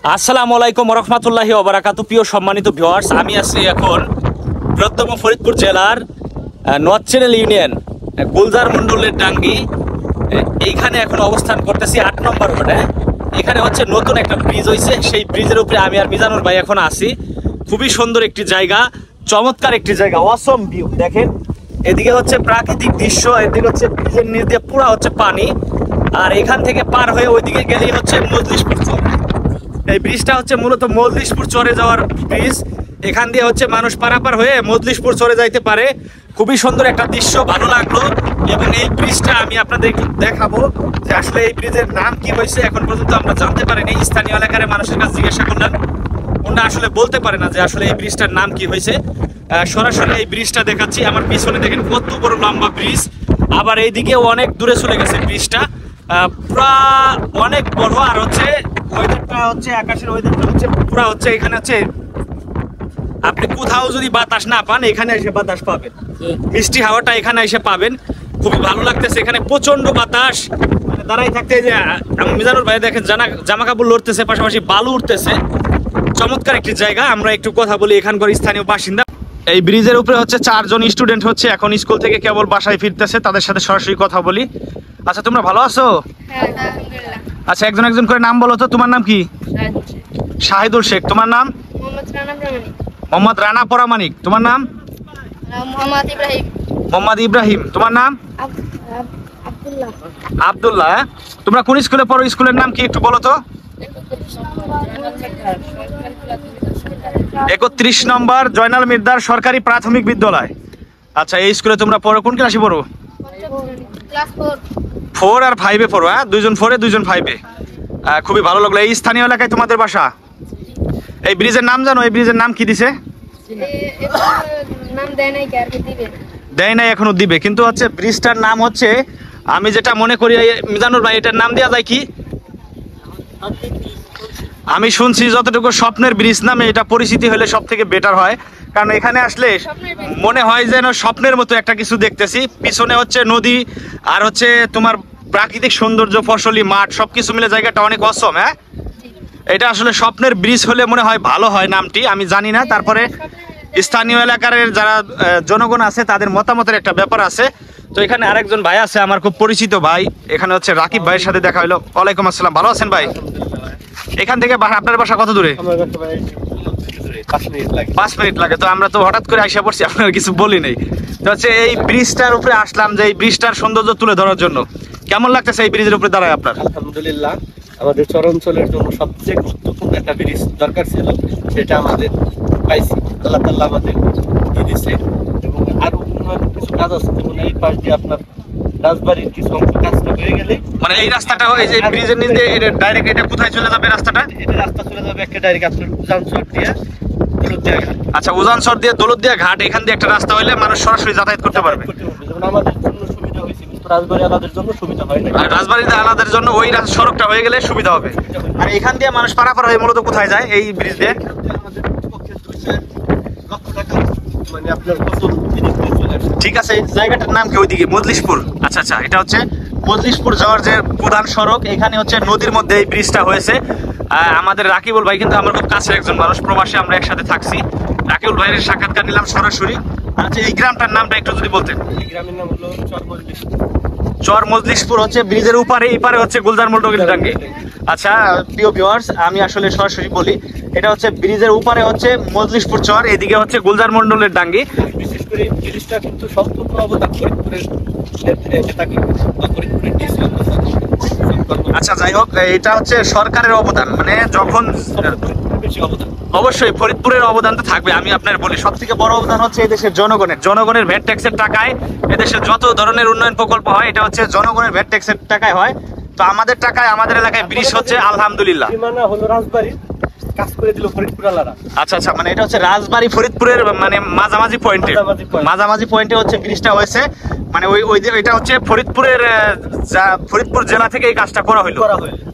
আসসালামু আলাইকুম ওয়া রাহমাতুল্লাহি ওয়া বারাকাতুহু। প্রিয় সম্মানিত ভিউয়ার্স, আমি আছি এখন বৃহত্তম ফরিদপুর জেলার নর্থ চ্যানেল ইউনিয়ন গুলজার মন্ডলের ডাঙ্গি। এইখানে এখন অবস্থান করতেছি 8 নম্বর ওয়ার্ডে। এখানে হচ্ছে নতুন একটা ব্রিজ হয়েছে, সেই ব্রিজের উপরে আমি আর মিজানুর ভাই এখন আছি। খুবই সুন্দর একটি জায়গা, চমৎকার একটি জায়গা, অসম ভিউ। দেখেন এদিকে হচ্ছে প্রাকৃতিক দৃশ্য, এদিকে হচ্ছে ব্রিজের নিচ দিয়ে পুরো হচ্ছে পানি, আর এখান থেকে পার হয়ে ওইদিকে গেলেই হচ্ছে মজলিশপুর চর। এই ব্রিজটা হচ্ছে মূলত মজলিশপুর চরে যাওয়ার ব্রিজ। এখান দিয়ে হচ্ছে মানুষ পারাপার হয়ে মজলিশপুর চরে যাইতে পারে। খুবই সুন্দর একটা দৃশ্য, ভালো লাগলো। এবং এই ব্রিজটা আমি আপনাদের একটু দেখাবো যে আসলে এই ব্রিজের নাম কি হয়েছে, এখন পর্যন্ত আমরা জানতে পারিনি। স্থানীয় এলাকার মানুষের কাছে জিজ্ঞাসা করলাম, ওরা আসলে বলতে পারে না যে আসলে এই ব্রিজটার নাম কি হয়েছে। সরাসরি এই ব্রিজটা দেখাচ্ছি। আমার পিছনে দেখেন কত বড় লম্বা ব্রিজ, আবার এইদিকেও অনেক দূরে চলে গেছে ব্রিজটা, পুরা অনেক বড়। আর হচ্ছে ওয়েদারটা হচ্ছে আকাশের ওয়েদারটা হচ্ছে পুরা হচ্ছে এখানে হচ্ছে আপনি কোথাও যদি বাতাস না পান এখানে এসে বাতাস পাবেন, মিষ্টি হাওয়াটা এখানে এসে পাবেন। খুবই ভালো লাগতেছে, এখানে প্রচন্ড বাতাস। মানে দাঁড়াই থাকতে যে মিজানুর ভাই দেখেন জামা কাপড় লড়তেছে, পাশাপাশি বালু উঠতেছে। চমৎকার একটি জায়গা। আমরা একটু কথা বলি এখানকার স্থানীয় বাসিন্দা। এই ব্রিজের উপরে হচ্ছে 4 জন স্টুডেন্ট হচ্ছে এখন স্কুল থেকে কেবল বাসায় ফিরতেছে, তাদের সাথে সরাসরি কথা বলি। আচ্ছা, তোমরা ভালো আছো? আচ্ছা, একজন একজন করে নাম বলো তো। তোমার নাম কি? শাহিদুল শেখ। তোমার নাম? মোহাম্মদ রানা পরামানিক। তোমার নাম? মোহাম্মদ ইব্রাহিম। তোমার নাম? আব্দুল্লাহ। তোমরা কোন স্কুলে পড়ো? স্কুলের নাম কি একটু বলো তো। 31 নম্বর জয়নাল মির্দার সরকারি প্রাথমিক বিদ্যালয়। আচ্ছা, এই স্কুলে তোমরা পড়ো, কোন ক্লাসে পড়ো? 4 আর 5-এ পড়ো। হ্যাঁ, 2 জন 4-এ 2 জন 5-এ। খুবই ভালো লাগলো। এই স্থানীয় এলাকায় তোমাদের বাসা? এই ব্রিজের নাম জানো? এই ব্রিজের নাম কি দিছে? দেয় নাই, এখনো দিবে। কিন্তু হচ্ছে ব্রিজটার নাম হচ্ছে, আমি যেটা মনে করি মিজানুর ভাই, এটার নাম দেওয়া যায় কি? আমি শুনছি যতটুকু স্বপ্নের ব্রিজ নামে এটা পরিচিতি হলে সব থেকে বেটার হয়, কারণ এখানে আসলে মনে হয় যেন স্বপ্নের মতো একটা কিছু দেখতেছি। পিছনে হচ্ছে নদী, আর হচ্ছে তোমার প্রাকৃতিক সৌন্দর্য, ফসলি মাঠ, সবকিছু মিলে জায়গাটা অনেক অসম। হ্যাঁ, এটা আসলে স্বপ্নের ব্রিজ হলে মনে হয় ভালো হয় নামটি, আমি জানি না। তারপরে স্থানীয় এলাকার যারা জনগণ আছে তাদের মতামতের একটা ব্যাপার আছে। তো এখানে আরেকজন ভাই আছে আমার খুব পরিচিত ভাই, এখানে হচ্ছে রাকিব ভাইয়ের সাথে দেখা হলো। ওয়ালাইকুম আসসালাম। ভালো আছেন ভাই? এখান থেকে আপনার বাসা কত দূরে? 5 মিনিট লাগে। তো আমরা তো হঠাৎ করে আইসা পড়ছি, আপনার কিছু বলি নেই। তো হচ্ছে এই ব্রিজটার উপরে আসলাম যে এই ব্রিজটার সৌন্দর্য তুলে ধরার জন্য। কেমন লাগতেছে এই ব্রিজের উপরে দাঁড়ায় আপনার? আলহামদুলিল্লাহ, আমাদের চর অঞ্চলের জন্য সবচেয়ে গুরুত্বপূর্ণ একটা ব্রিজ দরকার ছিল, সেটা আমাদের পাইছি। আল্লাহ তাআলা আমাদের দিয়ে দিয়েছে। এবং আরো উন্নয়ন কিছু কাজ আছে, যেমন এই পাশ দিয়ে আপনার রাজবাড়ির কিছু অংশ কাজটা হয়ে গেলে, মানে এই রাস্তাটা এই যে ব্রিজের নিচে ডাইরেক্ট এটা কোথায় চলে যাবে রাস্তাটা? এটা রাস্তা চলে যাবে একটা ডাইরেক্ট আপনার উজানচর দিয়ে দৌলতদিয়া ঘাট। আচ্ছা, উজানচর দিয়ে দৌলতদিয়া ঘাট, এখান দিয়ে একটা রাস্তা হলে মানুষ সরাসরি যাতায়াত করতে পারবে। যেমন আমাদের জন্য সুবিধা হয়েছে, রাজবাড়ি আলাদের জন্য সুবিধা হয় না। রাজবাড়িতে আলাদের জন্য ওই সড়কটা হয়ে গেলে সুবিধা হবে। আর এখান দিয়ে মানুষ পারাপার হয়ে মূলত কোথায় যায় এই ব্রিজ দিয়ে? মানে আপনার ঠিক আছে, এই জায়গাটার নাম কি ওইদিকে? মজলিশপুর। আচ্ছা আচ্ছা, এটা হচ্ছে মজলিশপুর যাওয়ার যে প্রধান সড়ক। এখানে হচ্ছে নদীর মধ্যে এই ব্রিজটা হয়েছে। আমাদের রাকিবুল ভাই কিন্তু আমার খুব কাছের একজন মানুষ, প্রবাসে আমরা একসাথে থাকছি। রাকিবুল ভাইয়ের সাক্ষাৎকার নিলাম সরাসরি। আচ্ছা, এই গ্রামটার নামটা একটু যদি বলতেন। এই গ্রামের নাম হলো চর মজলিশপুর। হচ্ছে ব্রিজের উপারে, এপারে হচ্ছে গুলজার মন্ডলের ডাঙ্গি। আচ্ছা প্রিয় ভিউয়ার্স, আমি আসলে সরাসরি বলি, এটা হচ্ছে ব্রিজের উপারে হচ্ছে মজলিশপুর চর, এদিকে হচ্ছে গুলজার মন্ডলের ডাঙ্গি। বিশেষ করে ব্রিজটা কিন্তু সম্পূর্ণ অবদান ফরিদপুরের। আচ্ছা, যাই হোক, এটা হচ্ছে সরকারের অবদান, মানে যখন অবশ্যই ফরিদপুরের অবদান তো থাকবে। আমি আপনার বলি, সব থেকে বড় অবদান হচ্ছে এদেশের জনগণের ভ্যাট ট্যাক্সের টাকায় এদেশে যত ধরনের উন্নয়ন প্রকল্প হয়, এটা হচ্ছে জনগণের ভ্যাট ট্যাক্সের টাকায় হয়। তো আমাদের টাকায় আমাদের এলাকায় ব্রিজ হচ্ছে আলহামদুলিল্লাহ। হলো রাজবাড়ি কাজ করে দিল ফরিদপুরওয়ালারা। আচ্ছা আচ্ছা, মানে এটা হচ্ছে রাজবাড়ি ফরিদপুরের মানে মাঝামাঝি পয়েন্টে হচ্ছে ব্রিজটা হয়েছে। মানে ওইটা হচ্ছে ফরিদপুর জেলা থেকে এই কাজটা করা হলো,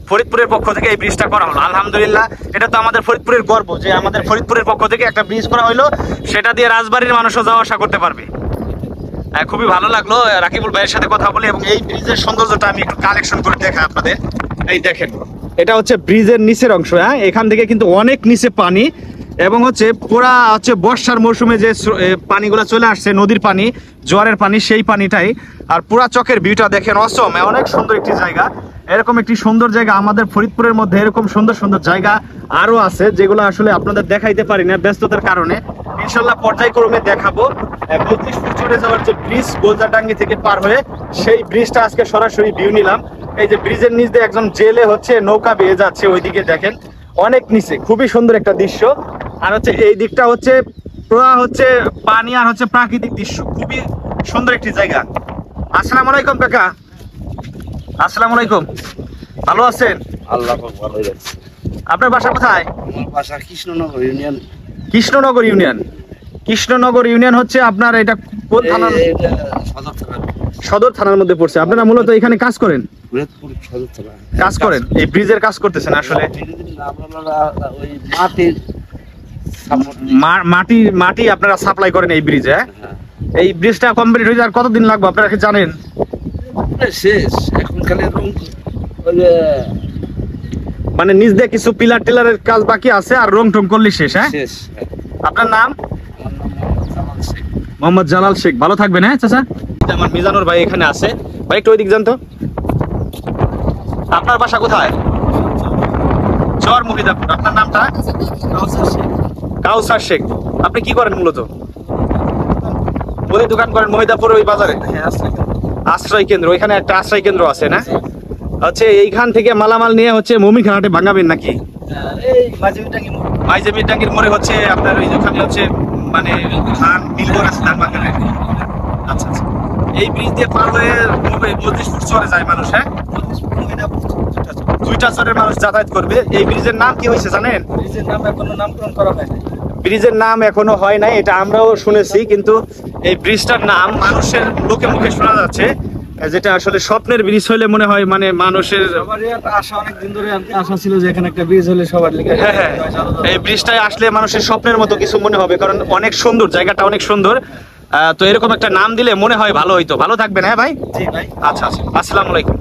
ফরিদপুরের পক্ষ থেকে এই ব্রিজটা করা হলো। আলহামদুলিল্লাহ, এটা তো আমাদের ফরিদপুরের গর্ব যে আমাদের ফরিদপুরের পক্ষ থেকে একটা ব্রিজ করা হলো, সেটা দিয়ে রাজবাড়ির মানুষও যাওয়া আসা করতে পারবে। খুবই ভালো লাগলো রাকিবুল ভাইয়ের সাথে কথা বলে। এবং এই ব্রিজের সৌন্দর্যটা আমি একটু কালেকশন করে দেখাই আপনাদের। এই দেখেন, এটা হচ্ছে ব্রিজের নিচের অংশ। হ্যাঁ, এখান থেকে কিন্তু অনেক নিচে পানি, এবং হচ্ছে পুরা হচ্ছে বর্ষার মৌসুমে যে পানিগুলো চলে আসছে, নদীর পানি, জোয়ারের পানি, সেই পানিটাই। আর পুরা চকের ভিউটা দেখেন, অসম, অনেক সুন্দর একটি জায়গা। এরকম একটি সুন্দর জায়গা আমাদের ফরিদপুরের মধ্যে এরকম সুন্দর সুন্দর জায়গা আরো আছে, যেগুলো আসলে আপনাদের দেখাইতে পারি না ব্যস্ততার কারণে। ইনশাল্লাহ পর্যায়ক্রমে দেখাবো। 32 ফুট চড়ে যাওয়ার যে ব্রিজ গোলজারডাঙ্গি থেকে পার হয়ে, সেই ব্রিজটা আজকে সরাসরি ভিউ নিলাম। এই যে ব্রিজের নিচ দিয়ে একজন জেলে হচ্ছে নৌকা বেয়ে যাচ্ছে, ওইদিকে দেখেন অনেক নিচে, খুবই সুন্দর একটা দৃশ্য। আর হচ্ছে এই দিকটা হচ্ছে পুরা হচ্ছে পানি আর হচ্ছে প্রাকৃতিক দৃশ্য, খুবই সুন্দর একটি জায়গা। আসসালামু আলাইকুম কাকা। আসসালামু আলাইকুম, ভালো আছেন? আল্লাহ ভালো যাচ্ছে। আপনার বাসা কোথায়? আমার বাসা Krishnanagar union. Krishnanagar union. Krishnanagar union হচ্ছে আপনার এটা কোন থানা? সদর থানা। সদর থানার মধ্যে পড়ছে। আপনারা মূলত এখানে কাজ করেন? ফরিদপুর সদর থানা কাজ করেন, এই ব্রিজের কাজ করতেছেন আসলে? ওই মাটির মাটি আপনারা সাপ্লাই করেন এই ব্রিজে? এই ব্রিজটা কমপ্লিট হয়ে যাওয়ার কতদিন লাগবে আপনারা কি জানেন? শেষ এখন খালি মানে নিচ দিয়ে কিছু পিলার টিলারের কাজ বাকি আছে, আর রং টং করলে শেষ। হ্যাঁ, শেষ। আপনার নাম? মোহাম্মদ জালাল শেখ। ভালো থাকবেন। হ্যাঁ চাচা, আমার মিজানুর ভাই এখানে আছে। ভাই একটু ওইদিক যান তো। আপনার বাসা কোথায়? চর মহিদাপুর। আপনার নামটা? কাউসার শেখ। আপনি কি করেন মূলত? মুদি দোকান করেন মহিদাপুর ওই বাজারে? আশ্রয় কেন্দ্র, ওইখানে একটা আশ্রয় কেন্দ্র আছে না? হচ্ছে এইখান থেকে মালামাল নিয়ে হচ্ছে মুমিখানাটে ভাঙাবেন নাকি? মাইজেমির টাঙ্গির মোড়ে হচ্ছে আপনার ওই ওখানে হচ্ছে মানে ধান মিলঘর আছে, ধান বাগানে। আচ্ছা আচ্ছা, এই ব্রিজ দিয়ে পার হয়ে 32 ফুট চরে যায় মানুষ। হ্যাঁ, 2টা চরের মানুষ যাতায়াত করবে। এই ব্রিজের নাম কি হয়েছে জানেন? ব্রিজের নাম এখনো নামকরণ করা হয়নি। ব্রিজের নাম এখনো হয় নাই, এটা আমরাও শুনেছি, কিন্তু এই ব্রিজটার নাম মানুষের মুখে মুখে শোনা যাচ্ছে, যেটা আসলে স্বপ্নের ব্রিজ হলে মনে হয় মানে মানুষের আশা, অনেক দিন ধরে আশা ছিল যে এখানে একটা ব্রিজ হলে সবার লিগে। হ্যাঁ, এই ব্রিজটায় আসলে মানুষের স্বপ্নের মতো কিছু মনে হবে, কারণ অনেক সুন্দর জায়গাটা, অনেক সুন্দর। তো এরকম একটা নাম দিলে মনে হয় ভালো হইতো। ভালো থাকবেন। হ্যাঁ ভাই। জি ভাই। আচ্ছা আচ্ছা, আসসালামু আলাইকুম।